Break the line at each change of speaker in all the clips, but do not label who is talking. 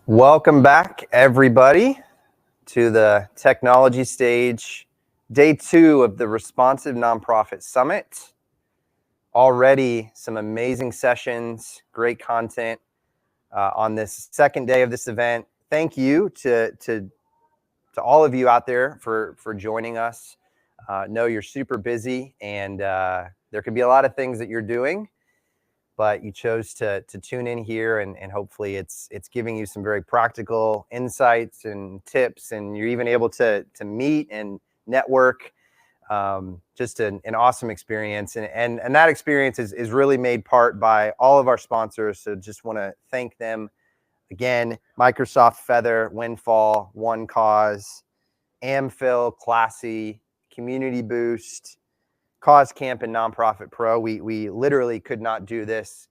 Welcome back, everybody, to the technology stage, day 2 of the Responsive Nonprofit Summit. Already some amazing sessions, great content on this second day of this event. Thank you to all of you out there for joining us. Know you're super busy and there could be a lot of things that you're doing, but you chose to tune in here and hopefully it's giving you some very practical insights and tips, and you're even able to meet and network. Just an awesome experience, and that experience is really made part by all of our sponsors, so just want to thank them again: Microsoft Feather, Windfall, One Cause, Amphil, Classy, Community Boost, Cause Camp, and Nonprofit Pro. We literally could not do this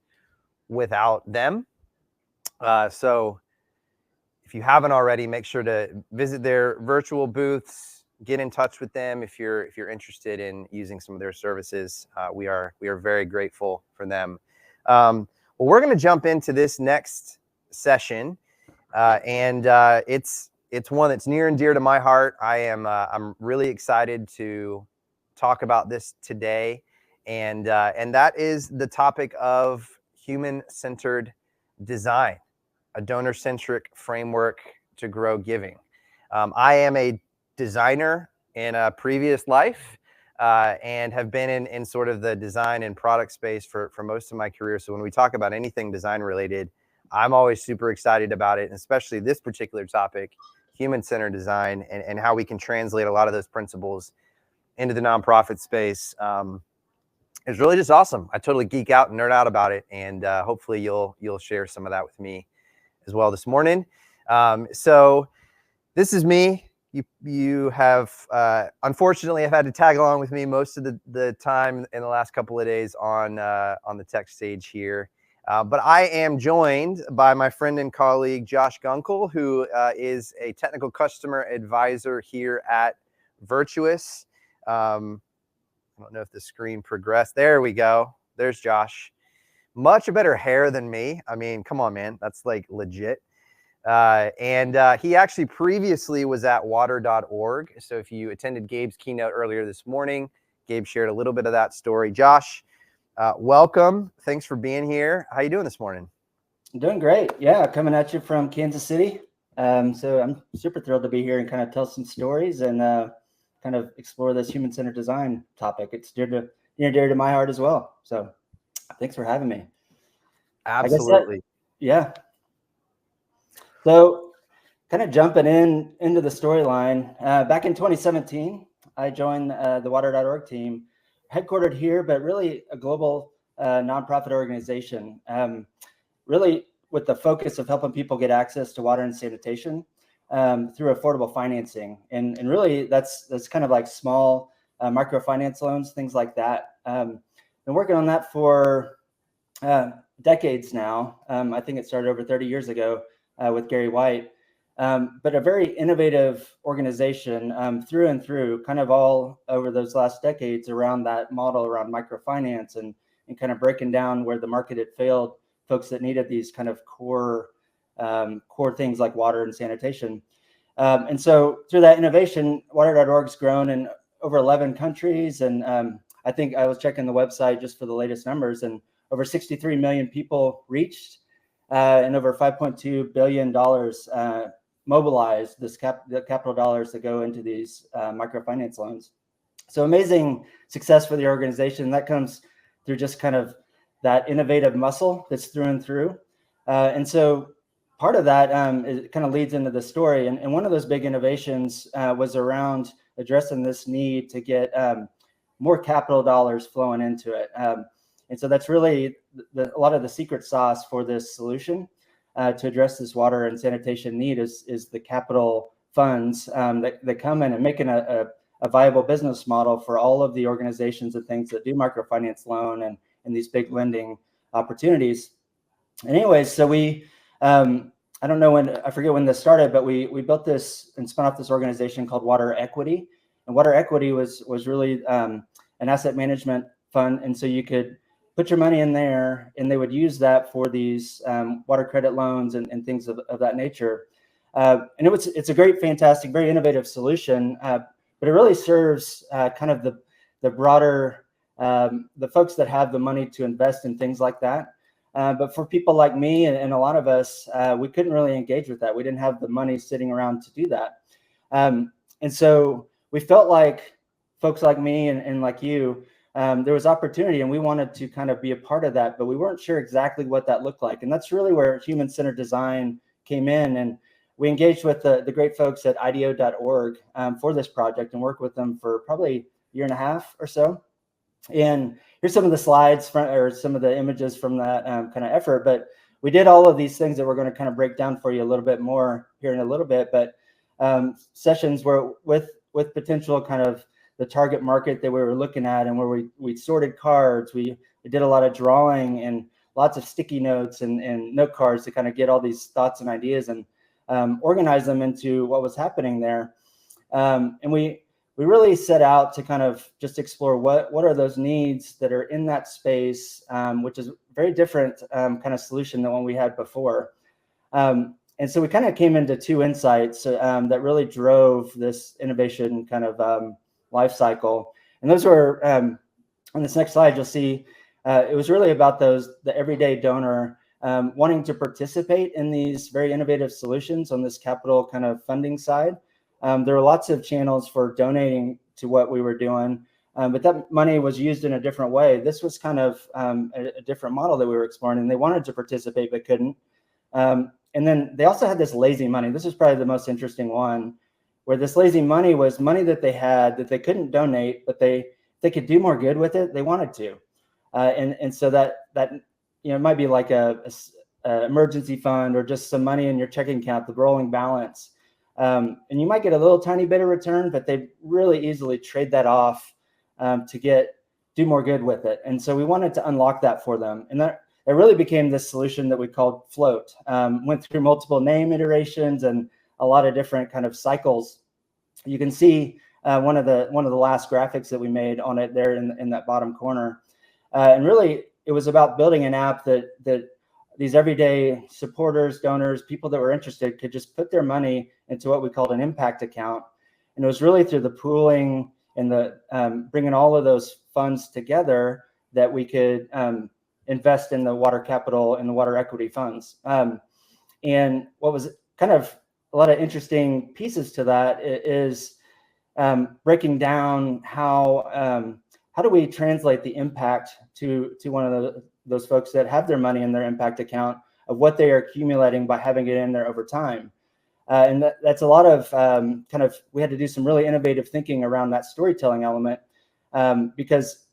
without them. So if you haven't already, make sure to visit their virtual booths, get in touch with them if you're interested in using some of their services. We are very grateful for them. Well, we're going to jump into this next session, and it's one that's near and dear to my heart. I'm really excited to talk about this today, and that is the topic of human-centered design, a donor-centric framework to grow giving. I am a designer in a previous life and have been in sort of the design and product space for most of my career. So when we talk about anything design related, I'm always super excited about it, and especially this particular topic, human-centered design, and how we can translate a lot of those principles into the nonprofit space. It's really just awesome. I totally geek out and nerd out about it, and hopefully you'll share some of that with me as well this morning. So this is me. You have unfortunately have had to tag along with me most of the time in the last couple of days on the tech stage here. But I am joined by my friend and colleague Josh Gunkel, who is a technical customer advisor here at Virtuous. I don't know if the screen progressed. There we go. There's Josh. Much better hair than me. I mean, come on, man. That's like legit. And he actually previously was at water.org. So if you attended Gabe's keynote earlier this morning, Gabe shared a little bit of that story. Josh, welcome. Thanks for being here. How you doing this morning?
I'm doing great. Yeah, coming at you from Kansas City. So I'm super thrilled to be here and kind of tell some stories and kind of explore this human-centered design topic. It's near to my heart as well. So thanks for having me.
Absolutely.
Yeah. So kind of jumping into the storyline, back in 2017, I joined the water.org team, headquartered here, but really a global nonprofit organization, really with the focus of helping people get access to water and sanitation through affordable financing. And really that's kind of like small microfinance loans, things like that. Been working on that for decades now. I think it started over 30 years ago with Gary White, but a very innovative organization through and through, kind of all over those last decades around that model around microfinance and kind of breaking down where the market had failed, folks that needed these kind of core things like water and sanitation. And so through that innovation, water.org's grown in over 11 countries. And I think I was checking the website just for the latest numbers, and over 63 million people reached and over $5.2 billion mobilized, the capital dollars that go into these microfinance loans. So amazing success for the organization. That comes through just kind of that innovative muscle that's through and through. And so part of that it kind of leads into the story. And one of those big innovations was around addressing this need to get more capital dollars flowing into it. And so that's really a lot of the secret sauce for this solution to address this water and sanitation need is the capital funds that come in and making a viable business model for all of the organizations and things that do microfinance loan and these big lending opportunities. And anyways, so we, I don't know when, I forget when this started, but we built this and spun off this organization called Water Equity. And Water Equity was really an asset management fund. And so you could put your money in there, and they would use that for these water credit loans and things of that nature. And it's a great, fantastic, very innovative solution, but it really serves kind of the broader, the folks that have the money to invest in things like that. But for people like me and a lot of us, we couldn't really engage with that. We didn't have the money sitting around to do that. And so we felt like folks like me and like you, there was opportunity, and we wanted to kind of be a part of that, but we weren't sure exactly what that looked like. And that's really where human-centered design came in. And we engaged with the great folks at IDEO.org for this project and worked with them for probably a year and a half or so. And here's some of the slides or some of the images from that kind of effort. But we did all of these things that we're going to kind of break down for you a little bit more here in a little bit. But sessions were with potential kind of the target market that we were looking at, and where we sorted cards. We did a lot of drawing and lots of sticky notes and note cards to kind of get all these thoughts and ideas and organize them into what was happening there. And we really set out to kind of just explore what are those needs that are in that space, which is very different kind of solution than one we had before. And so we kind of came into two insights that really drove this innovation kind of life cycle. And those were, on this next slide, you'll see, it was really about the everyday donor wanting to participate in these very innovative solutions on this capital kind of funding side. There were lots of channels for donating to what we were doing, but that money was used in a different way. This was kind of a different model that we were exploring, and they wanted to participate but couldn't. And then they also had this lazy money. This is probably the most interesting one, where this lazy money was money that they had that they couldn't donate, but they could do more good with it. They wanted to, and so that it might be like a emergency fund or just some money in your checking account, the rolling balance. And you might get a little tiny bit of return, but they really easily trade that off to do more good with it. And so we wanted to unlock that for them. And that it really became this solution that we called Float. Went through multiple name iterations and a lot of different kind of cycles. You can see one of the last graphics that we made on it there in that bottom corner. And really, it was about building an app that these everyday supporters, donors, people that were interested could just put their money into what we called an impact account. And it was really through the pooling and the bringing all of those funds together that we could invest in the water capital and the water equity funds. And what was kind of a lot of interesting pieces to that is breaking down how do we translate the impact to one of those folks that have their money in their impact account, of what they are accumulating by having it in there over time. And that's a lot of we had to do some really innovative thinking around that storytelling element, because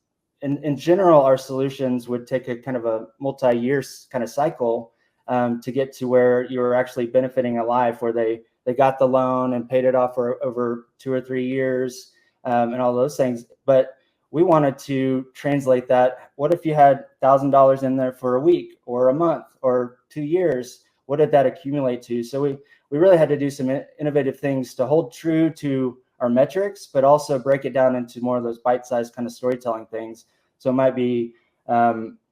in general, our solutions would take a kind of a multi-year kind of cycle to get to where you're actually benefiting a life, where they got the loan and paid it off for over 2 or 3 years and all those things. But we wanted to translate that. What if you had $1,000 in there for a week or a month or 2 years? What did that accumulate to? So we really had to do some innovative things to hold true to our metrics, but also break it down into more of those bite-sized kind of storytelling things. So it might be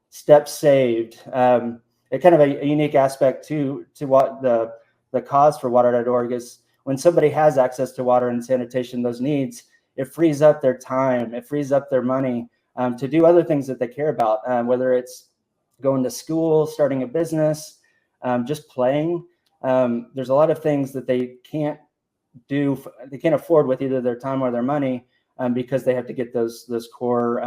steps saved. A kind of a unique aspect to what the cause for water.org is, when somebody has access to water and sanitation, those needs, it frees up their time, it frees up their money to do other things that they care about, whether it's going to school, starting a business, just playing. There's a lot of things that they can't do, they can't afford with either their time or their money, because they have to get those core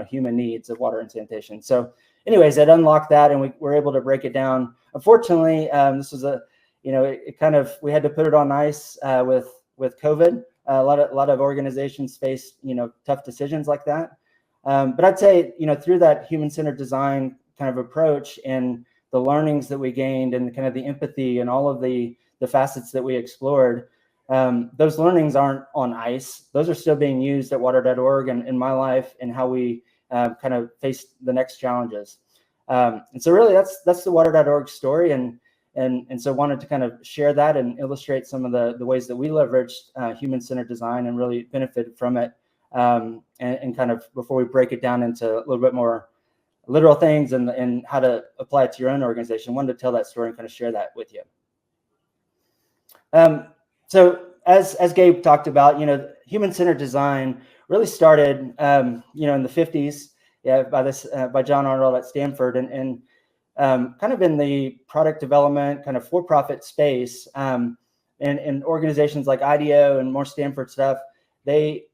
human needs of water and sanitation. So anyways, that unlocked that, and we were able to break it down. Unfortunately, this was we had to put it on ice with COVID. A lot of organizations faced tough decisions like that. But I'd say through that human-centered design kind of approach and the learnings that we gained and kind of the empathy and all of the facets that we explored, those learnings aren't on ice. Those are still being used at water.org and in my life and how we kind of face the next challenges. And so really that's the water.org story. And so wanted to kind of share that and illustrate some of the ways that we leveraged human-centered design and really benefited from it. And kind of before we break it down into a little bit more literal things and how to apply it to your own organization. I wanted to tell that story and kind of share that with you. So as Gabe talked about, human-centered design really started, in the 50s, by John Arnold at Stanford, and kind of in the product development, kind of for-profit space, and organizations like IDEO and more Stanford stuff, they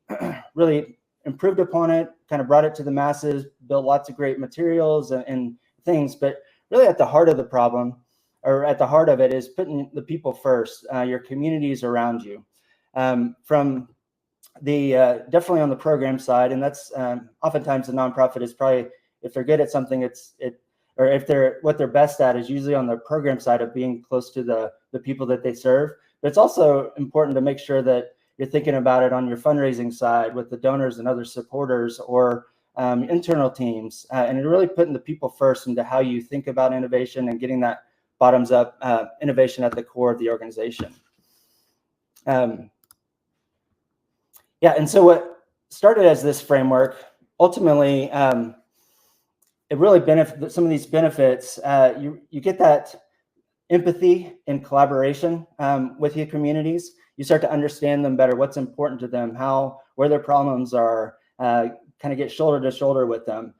really improved upon it, kind of brought it to the masses, built lots of great materials and things. But really at the heart of the problem, or at the heart of it, is putting the people first, your communities around you. From the definitely on the program side, and that's oftentimes the nonprofit is probably, if they're good at something, or if what they're best at is usually on the program side of being close to the people that they serve. But it's also important to make sure that you're thinking about it on your fundraising side with the donors and other supporters, or internal teams, and really putting the people first into how you think about innovation and getting that bottoms up innovation at the core of the organization. And so what started as this framework, ultimately, it really benefits some of these benefits. You get that empathy and collaboration with your communities. You start to understand them better, what's important to them, where their problems are, kind of get shoulder to shoulder with them.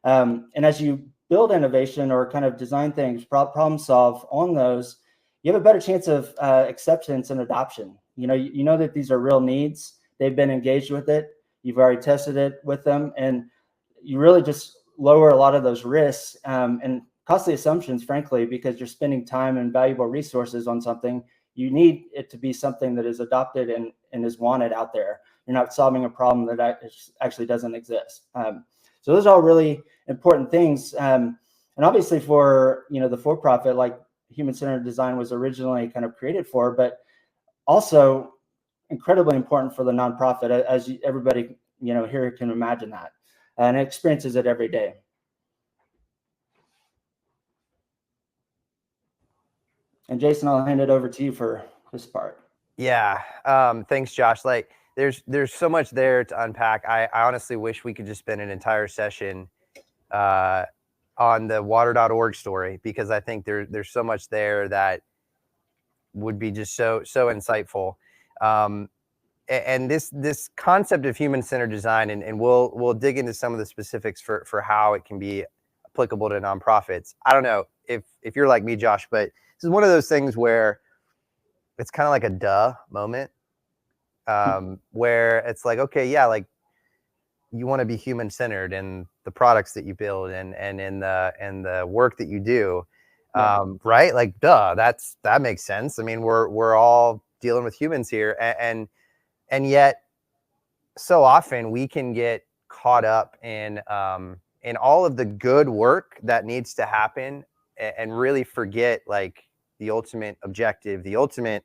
And as you build innovation or kind of design things, problem solve on those, you have a better chance of acceptance and adoption. You know that these are real needs. They've been engaged with it. You've already tested it with them, and you really just lower a lot of those risks and costly assumptions, frankly, because you're spending time and valuable resources on something. You need it to be something that is adopted and is wanted out there. You're not solving a problem that actually doesn't exist. So those are all really important things. And obviously for, the for-profit, like human-centered design was originally kind of created for, but also incredibly important for the nonprofit, as everybody, here can imagine that and experiences it every day. And Jason, I'll hand it over to you for this part.
Yeah. Thanks, Josh. Like there's so much there to unpack. I honestly wish we could just spend an entire session on the water.org story, because I think there's so much there that would be just so insightful. And this concept of human-centered design, and we'll dig into some of the specifics for how it can be applicable to nonprofits. I don't know if you're like me, Josh, but this is one of those things where it's kind of like a duh moment, where it's like, okay, yeah, like you want to be human-centered in the products that you build and in the work that you do, right? Like, duh, that makes sense. I mean, we're all dealing with humans here, and yet so often we can get caught up in all of the good work that needs to happen and really forget like the ultimate objective, the ultimate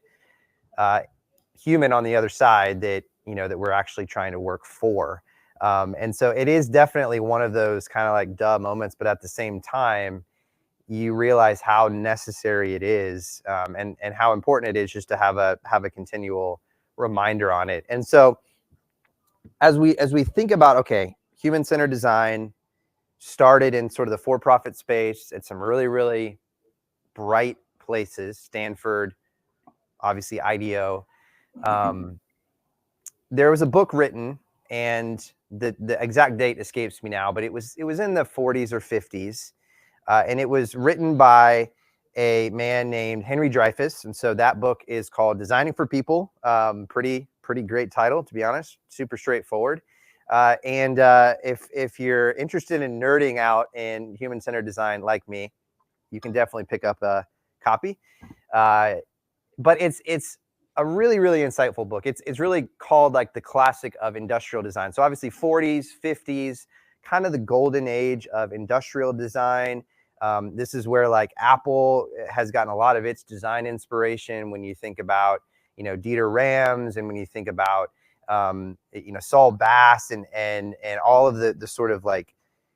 human on the other side that we're actually trying to work for. And so it is definitely one of those kind of like duh moments, but at the same time, you realize how necessary it is, and how important it is just to have a continual reminder on it. And so as we think about, okay, human-centered design started in sort of the for-profit space at some really, really bright places, Stanford, obviously IDEO. There was a book written, and the exact date escapes me now, but it was in the 40s or 50s, and it was written by a man named Henry Dreyfuss. And so that book is called Designing for People. Pretty great title, to be honest. Super straightforward. And if you're interested in nerding out in human-centered design like me, you can definitely pick up a copy. But it's a really, really insightful book. It's really called like the classic of industrial design. So obviously 40s, 50s, kind of the golden age of industrial design. This is where like Apple has gotten a lot of its design inspiration when you think about, Dieter Rams, and when you think about, Saul Bass and all of the sort of like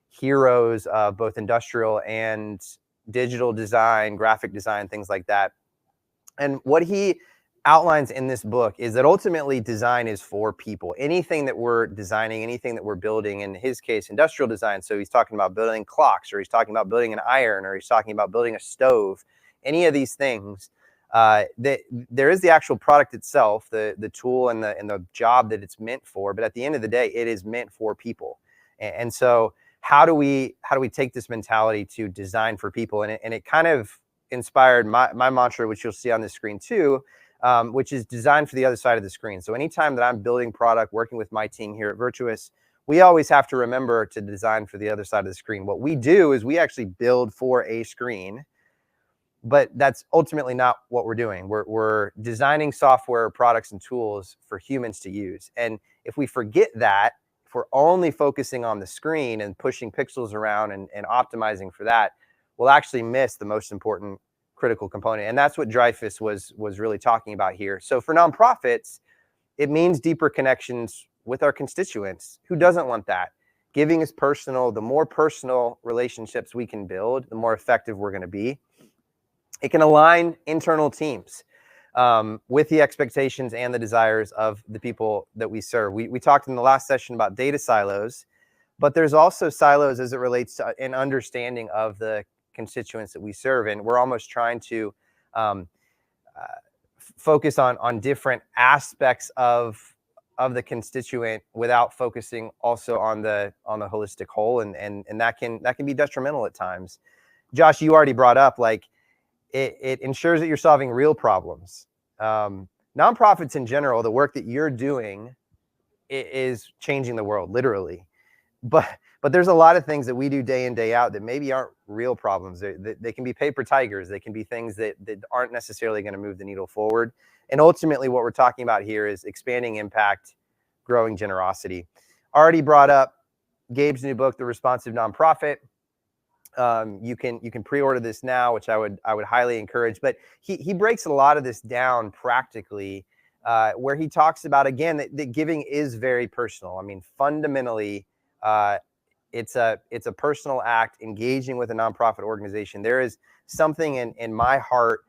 heroes of both industrial and digital design, graphic design, things like that. And what he outlines in this book is that ultimately design is for people. Anything that we're designing, anything that we're building, in his case, industrial design. So he's talking about building clocks, or he's talking about building an iron, or he's talking about building a stove. Any of these things, that there is the actual product itself, the tool and the job that it's meant for. But at the end of the day, it is meant for people. And so how do we take this mentality to design for people? And it kind of inspired my mantra, which you'll see on the screen too, which is design for the other side of the screen. So anytime that I'm building product, working with my team here at Virtuous, we always have to remember to design for the other side of the screen. What we do is we actually build for a screen, but that's ultimately not what we're doing. We're designing software, products, and tools for humans to use. And if we forget that, if we're only focusing on the screen and pushing pixels around and optimizing for that, we'll actually miss the most important critical component. And that's what Dreyfus was really talking about here. So for nonprofits, it means deeper connections with our constituents. Who doesn't want that? Giving is personal. The more personal relationships we can build, the more effective we're going to be. It can align internal teams with the expectations and the desires of the people that we serve. We talked in the last session about data silos, but there's also silos as it relates to an understanding of the constituents that we serve. And we're almost trying to focus on different aspects of the constituent without focusing also on the holistic whole. And that can be detrimental at times. Josh, you already brought up, like, it ensures that you're solving real problems. Nonprofits in general, the work that you're doing is changing the world, literally. But there's a lot of things that we do day in, day out that maybe aren't real problems. They can be paper tigers. They can be things that aren't necessarily going to move the needle forward. And ultimately, what we're talking about here is expanding impact, growing generosity. Already brought up Gabe's new book, The Responsive Nonprofit. You can pre-order this now, which I would highly encourage. But he breaks a lot of this down practically, where he talks about, again, that giving is very personal. I mean, fundamentally, it's a personal act. Engaging with a nonprofit organization, there is something in my heart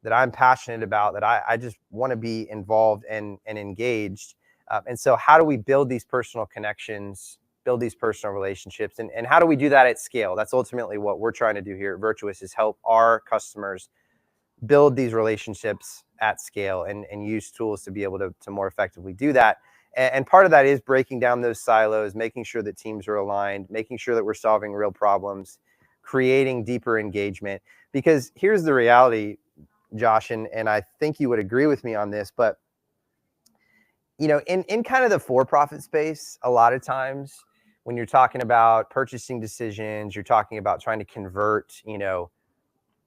that I'm passionate about, that I just want to be involved and engaged. And so how do we build these personal connections, build these personal relationships, and how do we do that at scale? That's ultimately what we're trying to do here at Virtuous, is help our customers build these relationships at scale and use tools to be able to more effectively do that. And part of that is breaking down those silos, making sure that teams are aligned, making sure that we're solving real problems, creating deeper engagement. Because here's the reality, Josh, and I think you would agree with me on this, but you know, in kind of the for-profit space, a lot of times when you're talking about purchasing decisions, you're talking about trying to convert, you know,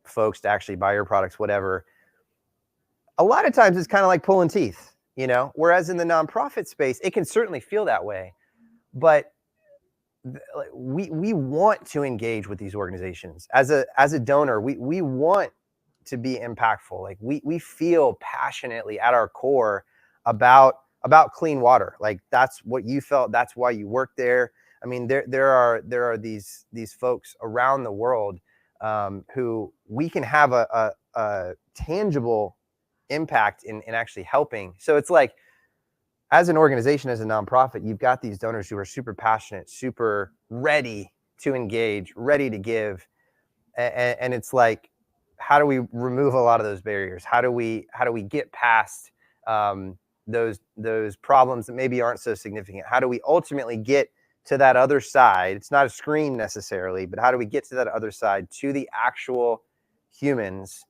folks to actually buy your products, whatever. A lot of times it's kind of like pulling teeth, you know, whereas in the nonprofit space, it can certainly feel that way. But we want to engage with these organizations. As a donor, we want to be impactful. Like we feel passionately at our core about clean water. Like that's what you felt. That's why you work there. I mean, there are these folks around the world who we can have a tangible impact in actually helping. So it's like, as an organization, as a nonprofit, you've got these donors who are super passionate, super ready to engage, ready to give. And it's like, how do we remove a lot of those barriers? How do we get past those problems that maybe aren't so significant? How do we ultimately get to that other side? It's not a screen necessarily, but how do we get to that other side, to the actual humans,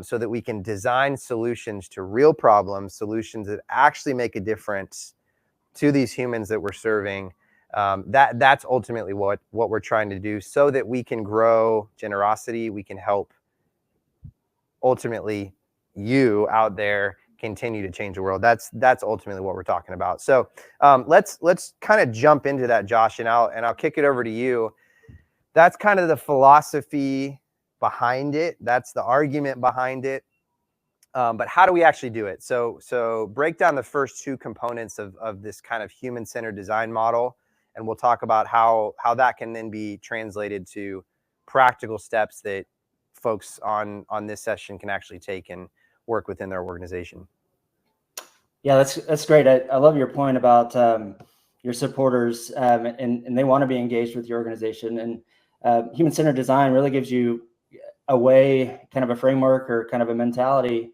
so that we can design solutions to real problems, solutions that actually make a difference to these humans that we're serving. That's ultimately what we're trying to do, so that we can grow generosity. We can help ultimately you out there continue to change the world. That's ultimately what we're talking about. So let's kind of jump into that, Josh, and I'll kick it over to you. That's kind of the philosophy behind it. That's the argument behind it. But how do we actually do it? So break down the first two components of this kind of human-centered design model, and we'll talk about how that can then be translated to practical steps that folks on this session can actually take and work within their organization.
Yeah, that's great. I love your point about your supporters, and they want to be engaged with your organization. And human-centered design really gives you a way, kind of a framework or kind of a mentality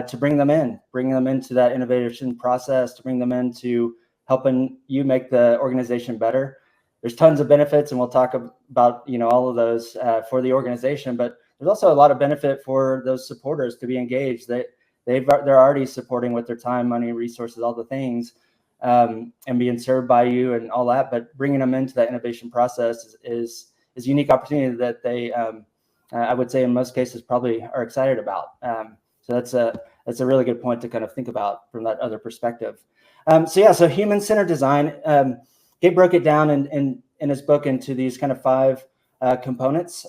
to bring them into that innovation process, to bring them into helping you make the organization better. There's tons of benefits, and we'll talk about all of those for the organization. But there's also a lot of benefit for those supporters to be engaged. They're already supporting with their time, money, resources, all the things, and being served by you and all that. But bringing them into that innovation process is a unique opportunity that they, I would say, in most cases, probably are excited about. So that's a really good point to kind of think about from that other perspective. So human-centered design. Gabe broke it down in his book into these kind of 5 components.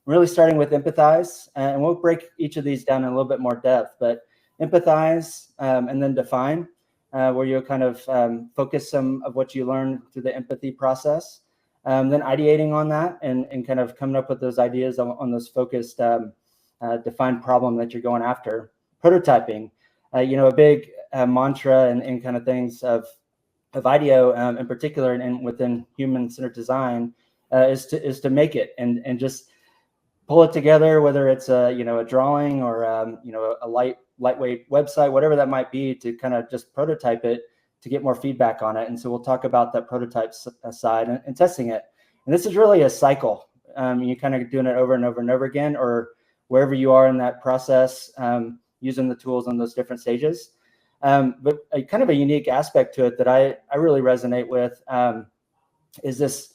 Really starting with empathize, and we'll break each of these down in a little bit more depth, but empathize and then define, where you'll kind of focus some of what you learn through the empathy process, then ideating on that and kind of coming up with those ideas on those focused defined problem that you're going after. Prototyping, a big mantra and kind of things of IDEO in particular and within human-centered design is to make it and just pull it together, whether it's a drawing or a lightweight website, whatever that might be, to kind of just prototype it to get more feedback on it. And so we'll talk about that prototype side and testing it. And this is really a cycle. You kind of doing it over and over and over again, or wherever you are in that process, using the tools on those different stages. But a kind of a unique aspect to it that I really resonate with is this.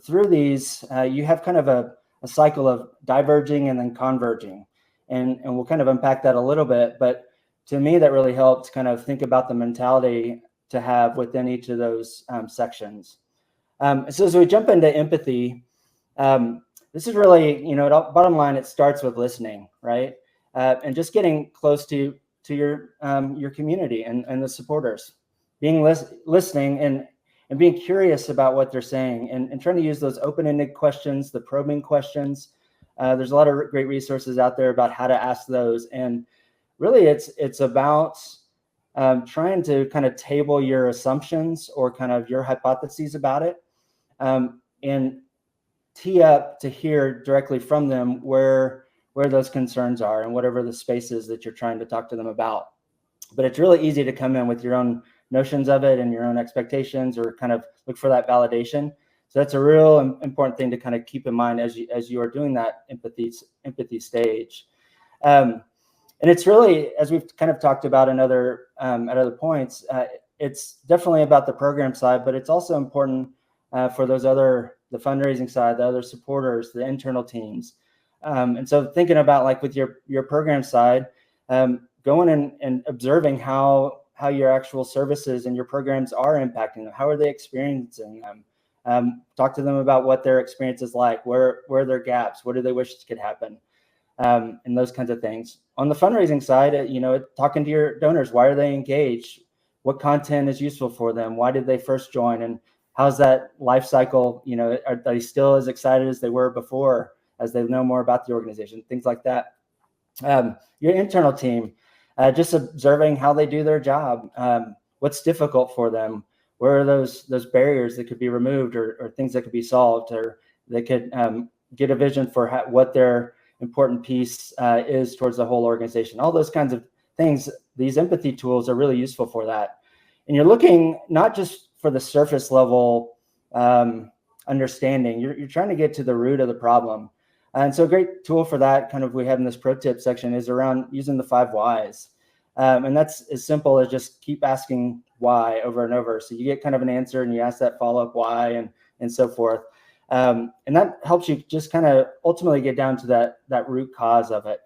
Through these, you have kind of a cycle of diverging and then converging. And we'll kind of unpack that a little bit. But to me, that really helped kind of think about the mentality to have within each of those sections. So as we jump into empathy, this is really, bottom line, it starts with listening, right? And just getting close to your community and the supporters, being listening and being curious about what they're saying and trying to use those open-ended questions, the probing questions. There's a lot of great resources out there about how to ask those. And really it's about trying to kind of table your assumptions or kind of your hypotheses about it, and tee up to hear directly from them where those concerns are and whatever the spaces that you're trying to talk to them about. But it's really easy to come in with your own notions of it and your own expectations, or kind of look for that validation. So that's a real important thing to kind of keep in mind as you are doing that empathy stage. And it's really, as we've kind of talked about at other points, it's definitely about the program side, but it's also important for the fundraising side, the other supporters, the internal teams. And so thinking about, like, with your program side, going and observing how your actual services and your programs are impacting them. How are they experiencing them? Talk to them about what their experience is like, where are their gaps, what do they wish could happen, and those kinds of things. On the fundraising side, talking to your donors, why are they engaged? What content is useful for them? Why did they first join? And how's that life cycle? Are they still as excited as they were before, as they know more about the organization? Things like that. Your internal team, just observing how they do their job. What's difficult for them? Where are those barriers that could be removed, or things that could be solved, or they could get a vision for what their important piece is towards the whole organization. All those kinds of things. These empathy tools are really useful for that. And you're looking not just for the surface level understanding. You're trying to get to the root of the problem. And so a great tool for that, kind of, we have in this pro tip section, is around using the 5 whys. And that's as simple as just keep asking why over and over. So you get kind of an answer and you ask that follow-up why and so forth. And that helps you just kind of ultimately get down to that root cause of it,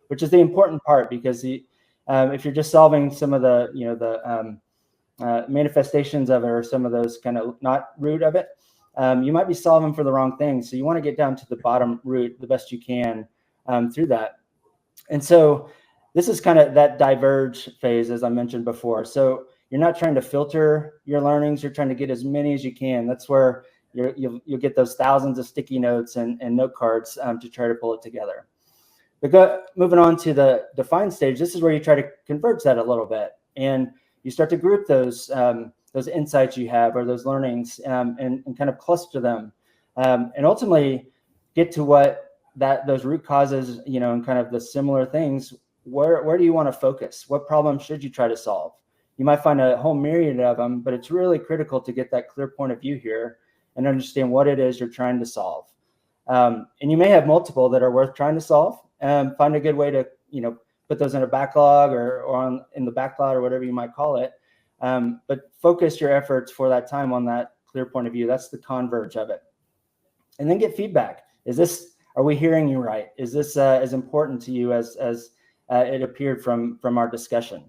which is the important part, because if you're just solving some of the manifestations of it, or some of those kind of not root of it, you might be solving for the wrong thing. So you want to get down to the bottom root the best you can through that. And so this is kind of that diverge phase, as I mentioned before. So you're not trying to filter your learnings. You're trying to get as many as you can. That's where you'll get those thousands of sticky notes and note cards to try to pull it together. Moving on to the define stage, this is where you try to converge that a little bit, and you start to group those insights you have or those learnings, and kind of cluster them, and ultimately get to what those root causes, and kind of the similar things. Where do you want to focus? What problem should you try to solve? You might find a whole myriad of them, but it's really critical to get that clear point of view here and understand what it is you're trying to solve. And you may have multiple that are worth trying to solve. Find a good way to, put those in a backlog or in the backlog or whatever you might call it. But focus your efforts for that time on that clear point of view. That's the converge of it. And then get feedback. Are we hearing you right? Is this as important to you as it appeared from our discussion?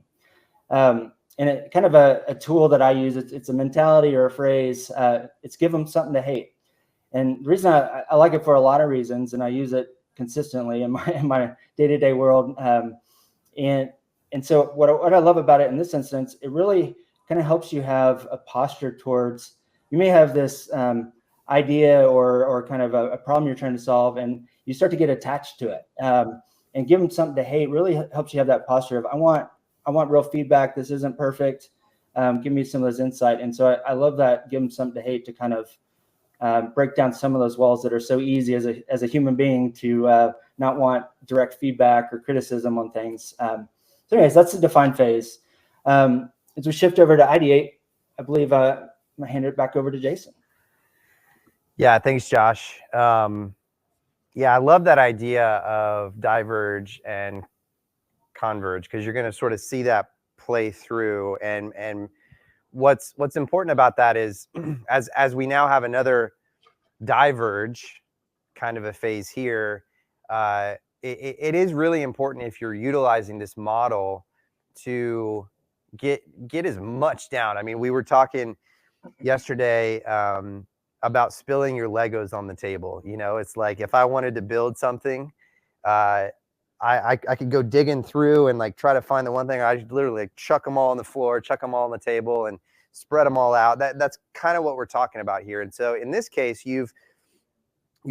And it kind of a tool that I use, it's a mentality or a phrase. It's give them something to hate. And the reason I like it for a lot of reasons, and I use it consistently in my day-to-day world. And so what I love about it in this instance, it really kind of helps you have a posture towards, you may have this idea or kind of a problem you're trying to solve, and you start to get attached to it. And give them something to hate really helps you have that posture of, I want real feedback. This isn't perfect. Give me some of those insight. And so I love that, give them something to hate, to kind of break down some of those walls that are so easy as a human being to not want direct feedback or criticism on things. So anyways, that's the define phase. As we shift over to ideate, I believe I'm gonna hand it back over to Jason.
Yeah, thanks, Josh. Yeah, I love that idea of diverge and converge, because you're going to sort of see that play through. And what's important about that is as we now have another diverge kind of a phase here, it is really important, if you're utilizing this model, to get as much down. I mean, we were talking yesterday about spilling your Legos on the table. It's like, if I wanted to build something, I could go digging through and like try to find the one thing. I literally like chuck them all on the floor, chuck them all on the table, and spread them all out. That's kind of what we're talking about here. And so in this case, you've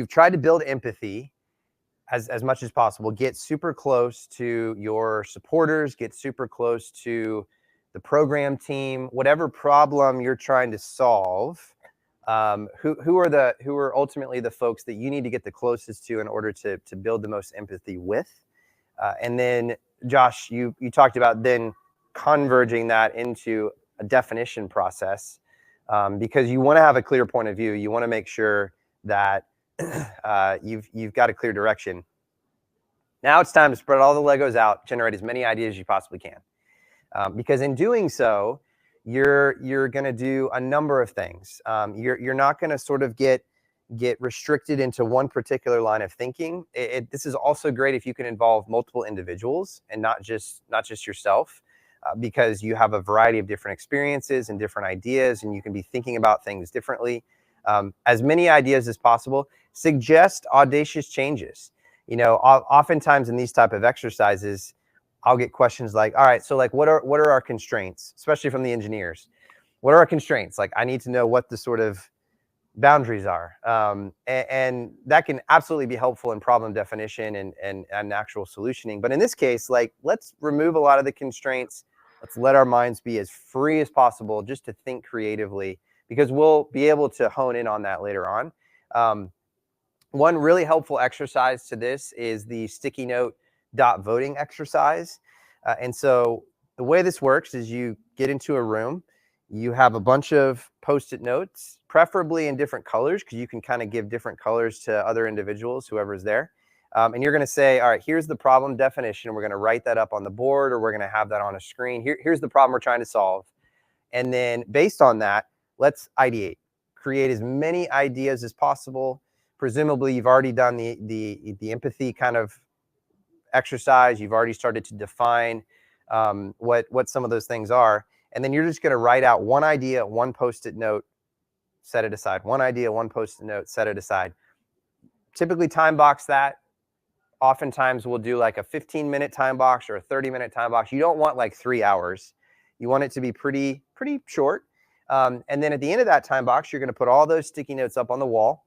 tried to build empathy as much as possible. Get super close to your supporters, get super close to the program team, whatever problem you're trying to solve. Who are ultimately the folks that you need to get the closest to in order to build the most empathy with. And then, Josh, you talked about then converging that into a definition process, because you want to have a clear point of view. You want to make sure that you've got a clear direction. Now it's time to spread all the Legos out, generate as many ideas as you possibly can, because in doing so, you're going to do a number of things. You're not going to sort of get restricted into one particular line of thinking. This is also great if you can involve multiple individuals and not just yourself, because you have a variety of different experiences and different ideas, and you can be thinking about things differently. As many ideas as possible. Suggest audacious changes. Oftentimes in these type of exercises, I'll get questions like, all right, so like, what are our constraints, especially from the engineers? What are our constraints? Like, I need to know what the sort of boundaries are. And that can absolutely be helpful in problem definition and actual solutioning. But in this case, like, let's remove a lot of the constraints. Let's let our minds be as free as possible just to think creatively, because we'll be able to hone in on that later on. One really helpful exercise to this is the sticky note voting exercise. And so the way this works is you get into a room, you have a bunch of Post-it notes, preferably in different colors, because you can kind of give different colors to other individuals, whoever's there. And you're going to say, all right, here's the problem definition. We're going to write that up on the board, or we're going to have that on a screen. Here's the problem we're trying to solve. And then based on that, let's ideate, create as many ideas as possible. Presumably you've already done the empathy kind of exercise. You've already started to define what some of those things are. And then you're just going to write out one idea, one Post-it note, set it aside. One idea, one Post-it note, set it aside. Typically time box that. Oftentimes we'll do like a 15-minute time box or a 30-minute time box. You don't want like 3 hours. You want it to be pretty short. And then at the end of that time box, you're going to put all those sticky notes up on the wall.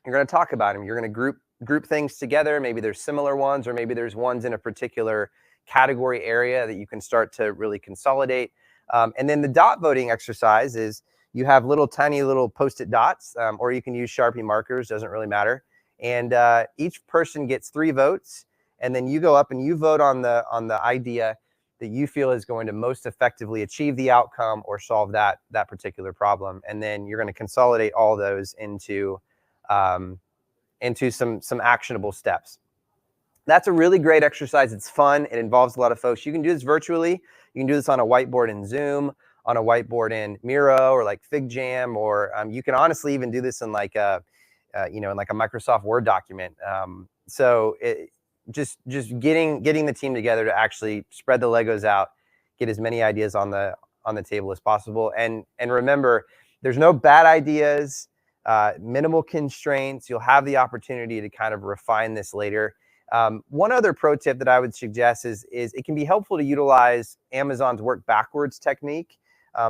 You're going to talk about them. You're going to group things together. Maybe there's similar ones, or maybe there's ones in a particular category area that you can start to really consolidate. And then the dot voting exercise is you have tiny little post-it dots, or you can use Sharpie markers, doesn't really matter. And each person gets 3 votes, and then you go up and you vote on the idea that you feel is going to most effectively achieve the outcome or solve that particular problem. And then you're going to consolidate all those into some actionable steps. That's a really great exercise. It's fun. It involves a lot of folks. You can do this virtually. You can do this on a whiteboard in Zoom, on a whiteboard in Miro or like FigJam, or you can honestly even do this in like a Microsoft Word document. So just getting the team together to actually spread the Legos out, get as many ideas on the table as possible, and remember, there's no bad ideas, minimal constraints. You'll have the opportunity to kind of refine this later. One other pro tip that I would suggest is it can be helpful to utilize Amazon's work backwards technique.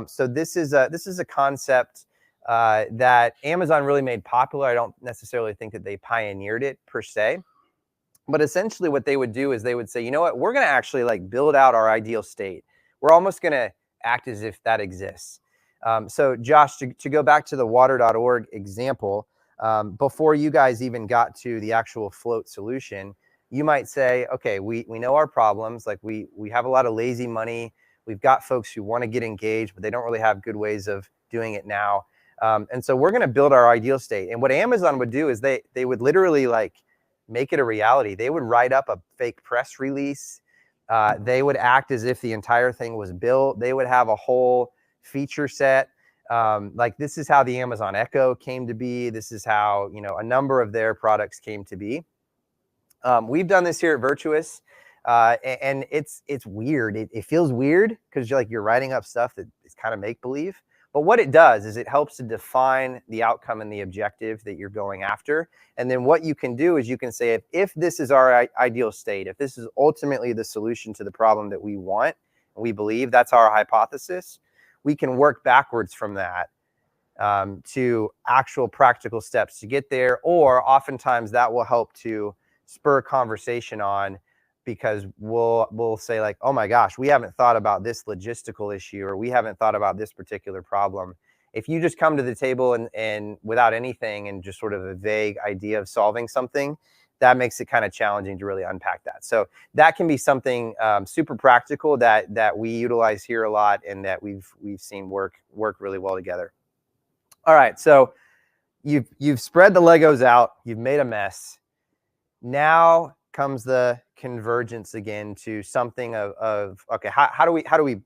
So this is a concept that Amazon really made popular. I don't necessarily think that they pioneered it per se, but essentially what they would do is they would say, you know what, we're going to actually like build out our ideal state. We're almost going to act as if that exists. So Josh, to go back to the water.org example, before you guys even got to the actual float solution, you might say, okay, we know our problems. Like we have a lot of lazy money. We've got folks who want to get engaged, but they don't really have good ways of doing it now. And so we're going to build our ideal state. And what Amazon would do is they would literally like make it a reality. They would write up a fake press release. They would act as if the entire thing was built. They would have a whole feature set. Like this is how the Amazon Echo came to be. This is how, a number of their products came to be. We've done this here at Virtuous, and it's weird. It feels weird because you're writing up stuff that is kind of make-believe. But what it does is it helps to define the outcome and the objective that you're going after. And then what you can do is you can say, if this is our ideal state, if this is ultimately the solution to the problem that we want, and we believe that's our hypothesis, we can work backwards from that to actual practical steps to get there. Or oftentimes that will help to spur conversation on, because we'll say like, oh my gosh, we haven't thought about this logistical issue, or we haven't thought about this particular problem. If you just come to the table and without anything and just sort of a vague idea of solving something, that makes it kind of challenging to really unpack that. So that can be something super practical that we utilize here a lot, and that we've seen work really well together. All right, so you've spread the Legos out, you've made a mess. Now comes the convergence again to something of okay, how do we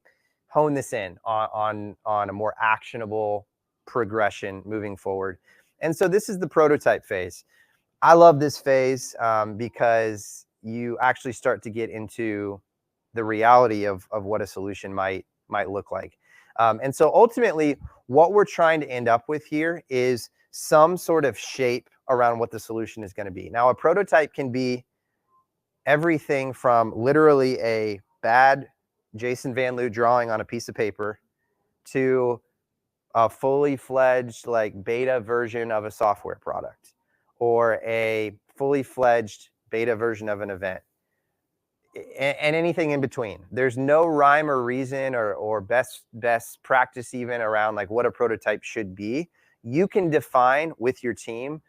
hone this in on a more actionable progression moving forward? And so this is the prototype phase. I love this phase because you actually start to get into the reality of what a solution might look like. And so ultimately, what we're trying to end up with here is some sort of shape around what the solution is going to be. Now, a prototype can be everything from literally a bad Jason Van Leeuw drawing on a piece of paper to a fully fledged like beta version of a software product, or a fully fledged beta version of an event, and anything in between. There's no rhyme or reason or best practice even around like what a prototype should be. You can define with your team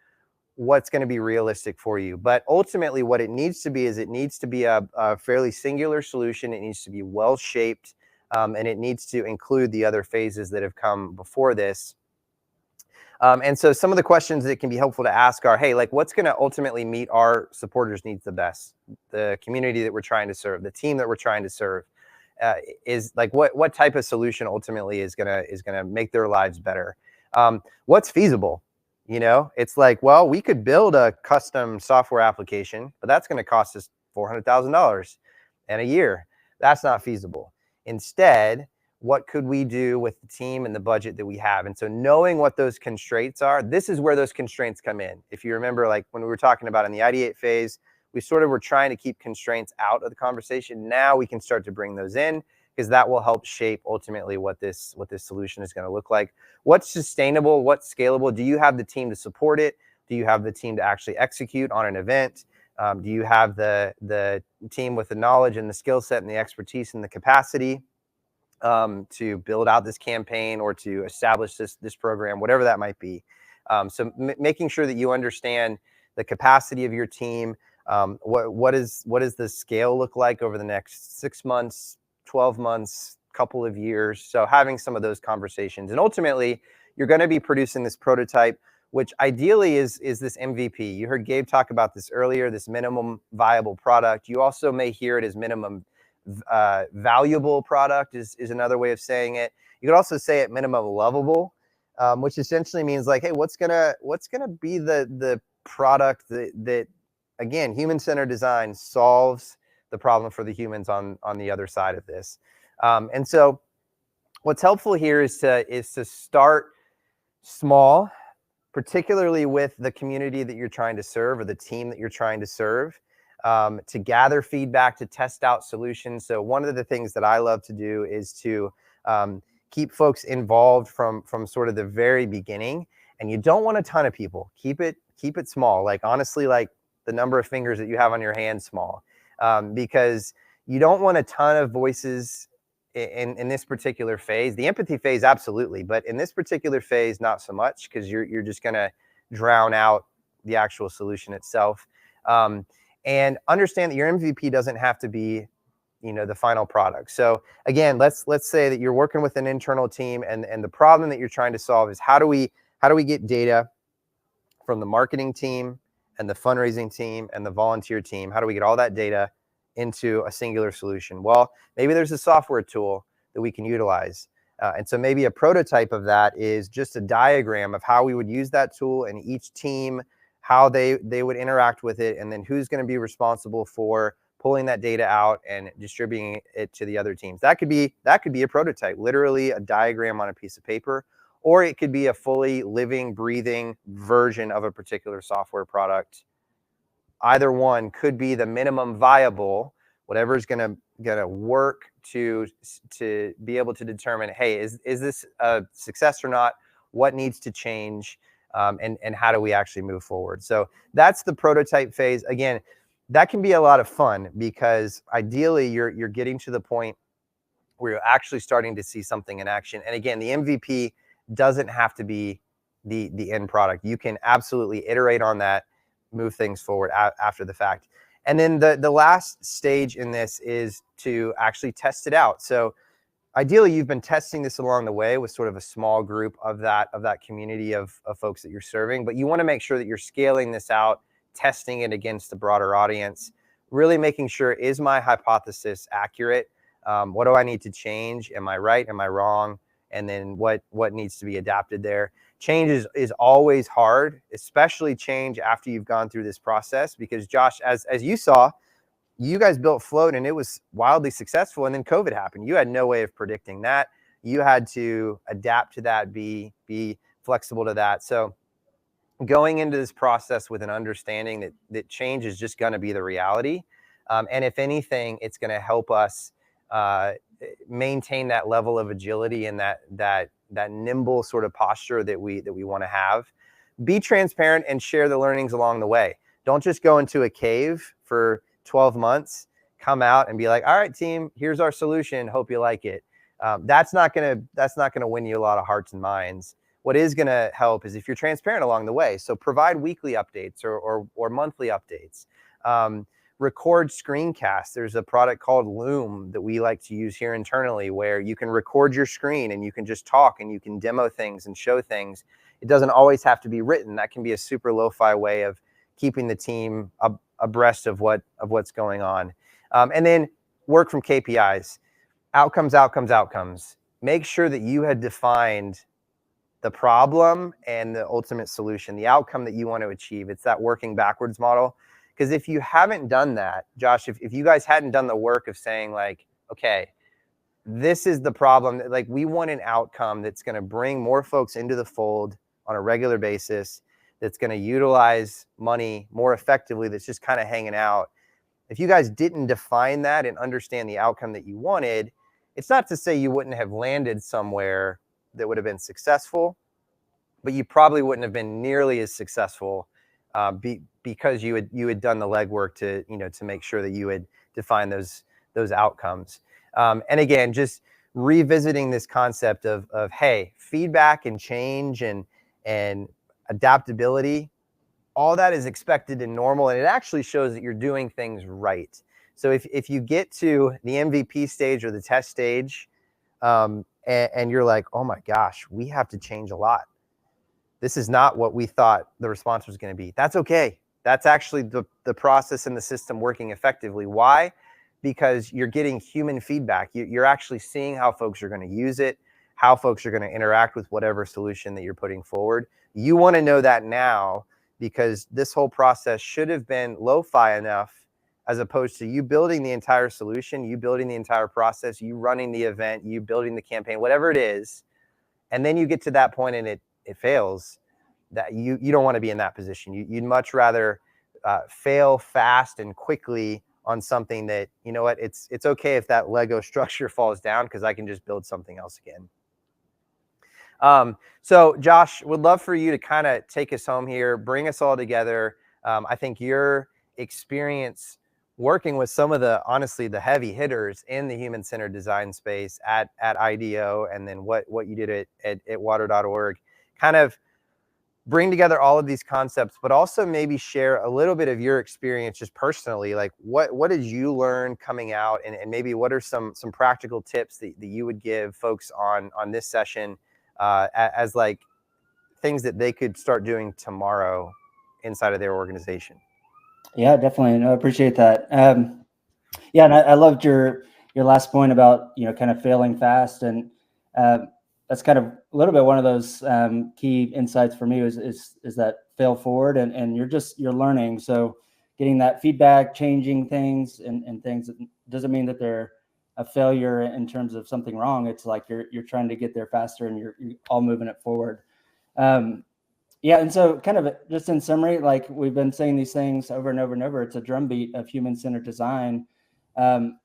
what's going to be realistic for you. But ultimately what it needs to be is it needs to be a fairly singular solution. It needs to be well shaped, and it needs to include the other phases that have come before this. And so some of the questions that can be helpful to ask are, hey, like what's going to ultimately meet our supporters' needs the best? The community that we're trying to serve, the team that we're trying to serve, is like what type of solution ultimately is gonna make their lives better? What's feasible? It's like, well, we could build a custom software application, but that's going to cost us $400,000 and a year. That's not feasible. Instead, what could we do with the team and the budget that we have? And so knowing what those constraints are, this is where those constraints come in. If you remember, like when we were talking about in the ideate phase, we sort of were trying to keep constraints out of the conversation. Now we can start to bring those in, because that will help shape ultimately what this solution is going to look like. What's sustainable? What's scalable? Do you have the team to support it? Do you have the team to actually execute on an event? Do you have the team with the knowledge and the skill set and the expertise and the capacity to build out this campaign or to establish this program, whatever that might be? So making sure that you understand the capacity of your team. What does the scale look like over the next 6 months, 12 months, couple of years? So having some of those conversations, and ultimately you're going to be producing this prototype, which ideally is this MVP. You heard Gabe talk about this earlier, this minimum viable product. You also may hear it as minimum valuable product is another way of saying it. You could also say it minimum lovable, which essentially means like, hey, what's gonna be the product that again, human-centered design solves the problem for the humans on the other side of this. And so what's helpful here is to start small, particularly with the community that you're trying to serve or the team that you're trying to serve, to gather feedback, to test out solutions. So one of the things that I love to do is to keep folks involved from sort of the very beginning. And you don't want a ton of people. Keep it small. Like honestly, like the number of fingers that you have on your hand small, because you don't want a ton of voices in this particular phase. The empathy phase, absolutely, but in this particular phase, not so much, because you're just going to drown out the actual solution itself. And understand that your MVP doesn't have to be, the final product. So again, let's say that you're working with an internal team, and the problem that you're trying to solve is how do we get data from the marketing team and the fundraising team and the volunteer team? How do we get all that data into a singular solution? Well, maybe there's a software tool that we can utilize. And so maybe a prototype of that is just a diagram of how we would use that tool and each team, how they would interact with it, and then who's going to be responsible for pulling that data out and distributing it to the other teams. That could be a prototype, literally a diagram on a piece of paper, or it could be a fully living, breathing version of a particular software product. Either one could be the minimum viable, whatever is gonna work to be able to determine, hey, is this a success or not? What needs to change, and how do we actually move forward? So that's the prototype phase. Again, that can be a lot of fun because ideally you're getting to the point where you're actually starting to see something in action. And again, the MVP doesn't have to be the end product. You can absolutely iterate on that, move things forward after the fact. And then the last stage in this is to actually test it out. So ideally you've been testing this along the way with sort of a small group of that community of folks that you're serving, but you want to make sure that you're scaling this out, testing it against the broader audience, really making sure, is my hypothesis accurate? What do I need to change? Am I right? Am I wrong? And then what needs to be adapted there? Change is always hard, especially change after you've gone through this process, because Josh, as you saw, you guys built Float and it was wildly successful, and then COVID happened. You had no way of predicting that. You had to adapt to that, be flexible to that. So going into this process with an understanding that change is just going to be the reality. And if anything, it's going to help us maintain that level of agility and that nimble sort of posture that we want to have. Be transparent and share the learnings along the way. Don't just go into a cave for 12 months, come out and be like, all right, team, here's our solution. Hope you like it. That's not gonna win you a lot of hearts and minds. What is gonna help is if you're transparent along the way. So provide weekly updates or monthly updates. Record screencasts. There's a product called Loom that we like to use here internally, where you can record your screen and you can just talk and you can demo things and show things. It doesn't always have to be written. That can be a super lo-fi way of keeping the team abreast of what's going on. And then work from KPIs. Outcomes. Make sure that you had defined the problem and the ultimate solution, the outcome that you want to achieve. It's that working backwards model. Because if you haven't done that, Josh, if you guys hadn't done the work of saying like, okay, this is the problem, like we want an outcome that's going to bring more folks into the fold on a regular basis, that's going to utilize money more effectively, that's just kind of hanging out. If you guys didn't define that and understand the outcome that you wanted, it's not to say you wouldn't have landed somewhere that would have been successful, but you probably wouldn't have been nearly as successful because you had done the legwork to, to make sure that you had defined those outcomes. And again, just revisiting this concept of hey, feedback and change and adaptability, all that is expected and normal, and it actually shows that you're doing things right. So if you get to the MVP stage or the test stage, and you're like, oh my gosh, we have to change a lot. This is not what we thought the response was going to be. That's okay. That's actually the process and the system working effectively. Why? Because you're getting human feedback. You're actually seeing how folks are going to use it, how folks are going to interact with whatever solution that you're putting forward. You want to know that now, because this whole process should have been lo-fi enough, as opposed to you building the entire solution, you building the entire process, you running the event, you building the campaign, whatever it is, and then you get to that point and it fails. That you don't want to be in that position. You'd much rather fail fast and quickly on something that, you know what, it's okay if that Lego structure falls down, because I can just build something else again. So Josh, would love for you to kind of take us home here, bring us all together. I think your experience working with some of honestly, the heavy hitters in the human-centered design space at IDEO, and then what you did at water.org, kind of bring together all of these concepts, but also maybe share a little bit of your experience just personally. Like what did you learn coming out, and maybe what are some practical tips that you would give folks on this session as like things that they could start doing tomorrow inside of their organization?
Yeah, definitely. No, I appreciate that. Yeah, and I loved your last point about, kind of failing fast, and that's kind of a little bit one of those key insights for me is that fail forward, and you're learning. So getting that feedback, changing things and things, doesn't mean that they're a failure in terms of something wrong. It's like you're trying to get there faster, and you're all moving it forward. Yeah, and so kind of just in summary, like we've been saying these things over and over and over, it's a drumbeat of human-centered design.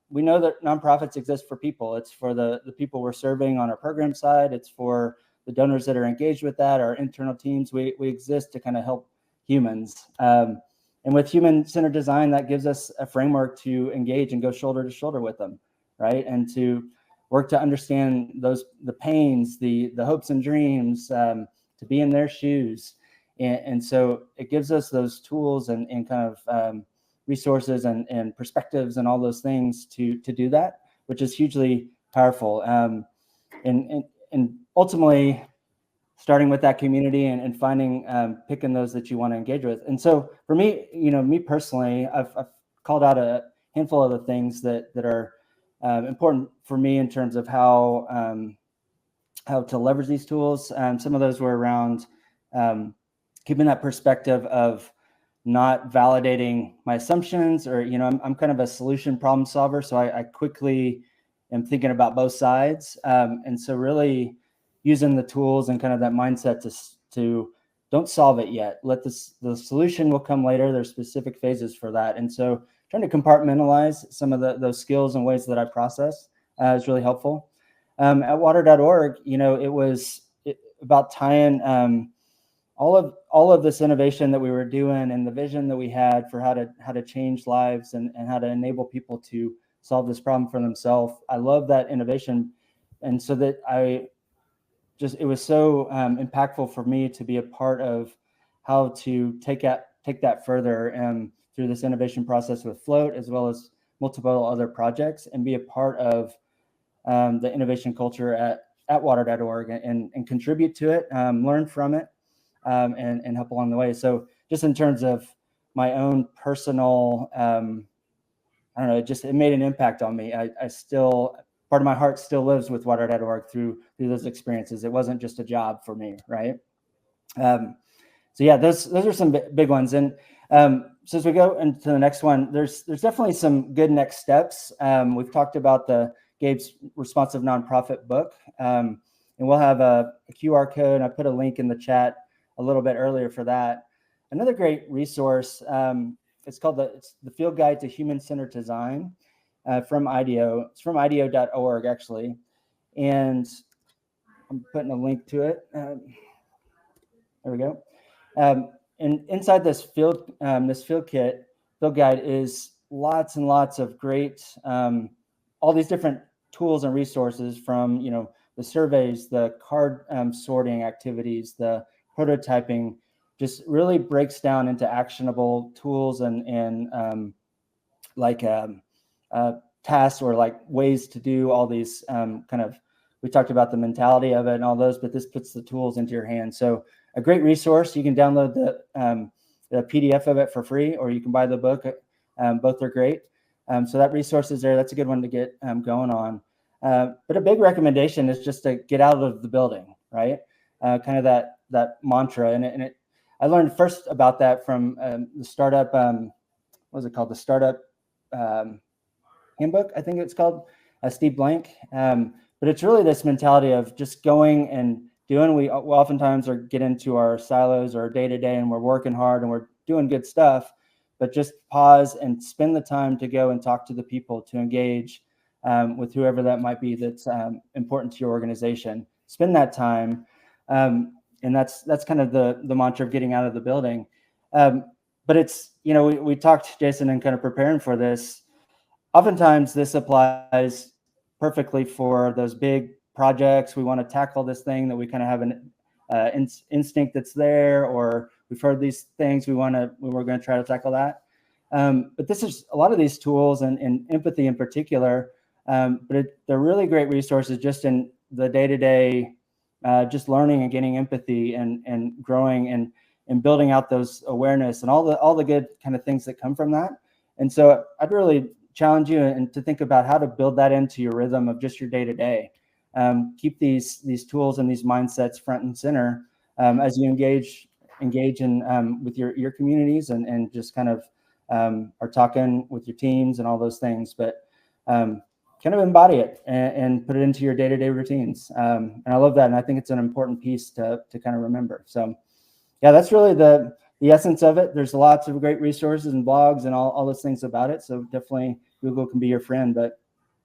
We know that nonprofits exist for people. It's for the people we're serving on our program side. It's for the donors that are engaged with that, our internal teams. We exist to kind of help humans. And with human-centered design, that gives us a framework to engage and go shoulder to shoulder with them, right? And to work to understand the pains, the hopes and dreams, to be in their shoes. And so it gives us those tools and kind of resources and perspectives and all those things to do that, which is hugely powerful. And ultimately starting with that community and finding, picking those that you want to engage with. And so for me, me personally, I've called out a handful of the things that are important for me in terms of how to leverage these tools. Some of those were around keeping that perspective of not validating my assumptions, or, I'm kind of a solution problem solver. So I quickly am thinking about both sides. And so really using the tools and kind of that mindset to don't solve it yet. The solution will come later. There's specific phases for that. And so trying to compartmentalize some of those skills and ways that I process is really helpful. At water.org, it was about tying all of this innovation that we were doing and the vision that we had for how to change lives and how to enable people to solve this problem for themselves. I love that innovation, and so that it was so impactful for me to be a part of how to take that further through this innovation process with Float, as well as multiple other projects, and be a part of the innovation culture at water.org and contribute to it, learn from it, and help along the way. So just in terms of my own personal, I don't know, it made an impact on me. I still, part of my heart still lives with water.org through those experiences. It wasn't just a job for me, right? So yeah, those are some big ones. And so as we go into the next one, there's definitely some good next steps. We've talked about Gabe's Responsive Nonprofit book, and we'll have a QR code. I put a link in the chat a little bit earlier for that. Another great resource, it's called the Field Guide to Human-Centered Design from IDEO. It's from IDEO.org, actually. And I'm putting a link to it. There we go. inside this field guide is lots and lots of great, all these different tools and resources from, the surveys, the card sorting activities, the prototyping, just really breaks down into actionable tools and tasks or like ways to do all these we talked about the mentality of it and all those, but this puts the tools into your hands. So a great resource. You can download the PDF of it for free, or you can buy the book. Both are great. So that resource is there. That's a good one to get going on. But a big recommendation is just to get out of the building, right? Kind of that mantra. And I learned first about that from the startup, what was it called? The startup handbook, I think it's called, Steve Blank. But it's really this mentality of just going and doing. We oftentimes get into our silos or day to day, and we're working hard and we're doing good stuff, but just pause and spend the time to go and talk to the people, to engage with whoever that might be that's important to your organization. Spend that time, and that's kind of the mantra of getting out of the building. But it's, we talked, Jason, and kind of preparing for this. Oftentimes this applies perfectly for those big projects. We want to tackle this thing that we kind of have an instinct that's there, or we've heard these things, we're going to try to tackle that. But this is a lot of these tools and empathy in particular, but they're really great resources just in the day-to-day, just learning and getting empathy and growing and building out those awareness and all the good kind of things that come from that. And so I'd really challenge you and to think about how to build that into your rhythm of just your day-to-day. Keep these tools and these mindsets front and center as you engage in with your communities and just kind of are talking with your teams and all those things, but kind of embody it and put it into your day-to-day routines. And I love that. And I think it's an important piece to kind of remember. So yeah, that's really the essence of it. There's lots of great resources and blogs and all those things about it. So definitely Google can be your friend, but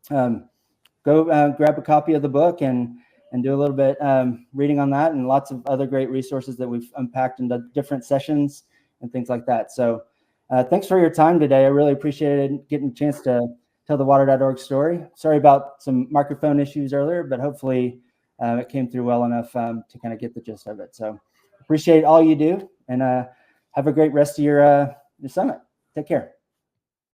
go grab a copy of the book and do a little bit reading on that, and lots of other great resources that we've unpacked into different sessions and things like that. So thanks for your time today. I really appreciated getting a chance to tell the water.org story. Sorry about some microphone issues earlier, but hopefully it came through well enough to kind of get the gist of it. So appreciate all you do, and have a great rest of your summit. Take care.